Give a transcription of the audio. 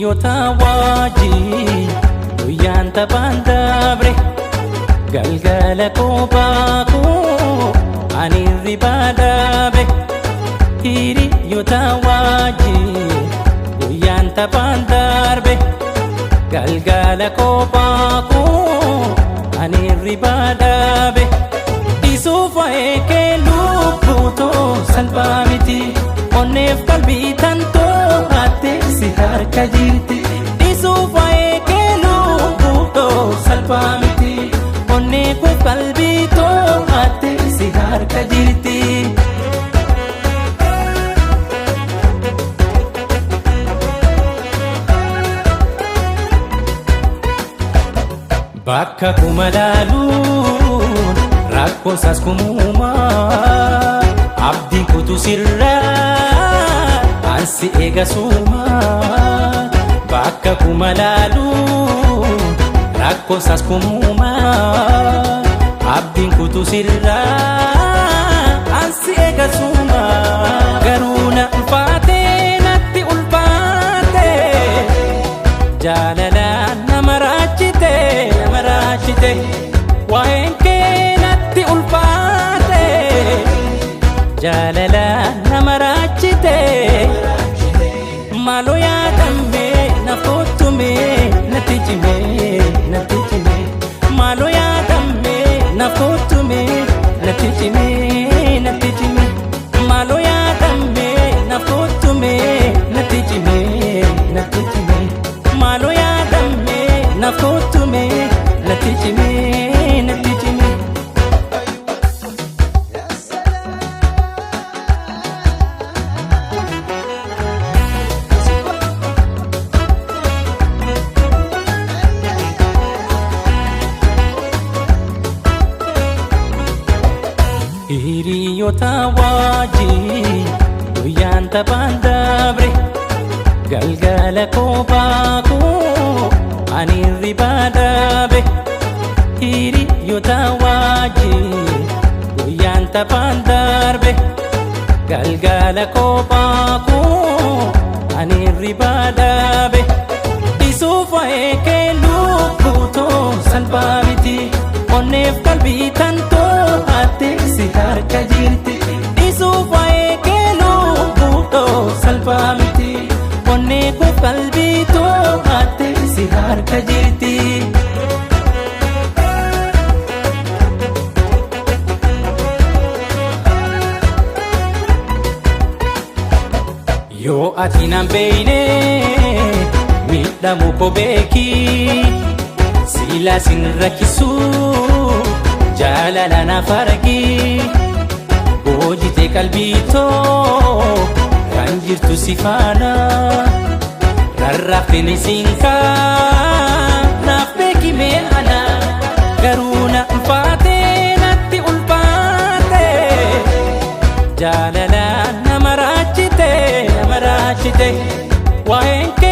Hiriyoota wajjin guyyaan taphaan dabre galgala kophaa koo ani hirribaa dhabe. Hiriyoota wajjin guyyaan taphaan darbe galgala kophaa koo ani hirribaa dhabe. Isuuf eekee lubbutoo salphaa miti onneef qalbii tantoo hattee si harka jirti. Isuuf eekee lubbutoo salphaa miti onneef qalbii too hattee si harka jirti. Bakka kuma laaluun rakkoon saas kumumaa abdiin kutu sirraa ansi eegasumaa. Bakka kuma laaluun rakkoon saas kumumaa abdiin kutu sirraa ansi eegasumaa. Garuu na ulfaatee natti ulfaatee jaalalaan nama raachite nama raachite. Waa'een kee natti ulfaate jaalalaan nama raachite. Maaloo yaadame na kottume natti cime natti cime. Maaloo yaadame na kottume natti cime natti cime. Maaloo yaadame na kottume natti cime natti cime. Maaloo yaadame na kottume natti cime. Hiriyoota wajjin guyyaan taphaan dabre galgala kophaa koo ani hirribaa dhabe. Hiriyoota wajjin guyyaan taphaan darbe galgala kophaa koo ani hirribaa dhabe. Isuuf eekee lubbutoo salphaa miti onneef qalbii tantoo hattee si harka jirti. Isuuf eekee lubbutoo salphaa miti onneef qalbii too hattee si harka jirti. Yoo ati nan beeyne miidhamu koo beeki silaa sin rakkisu jaalala naaf argi. Boojitee qalbii too kan jirtu si faana rarraafte siin naaf beeki mee ana. Garuu na ulfaatee natti ulfaatee jaalalaan nama raachite nama raachite. Waa'een kee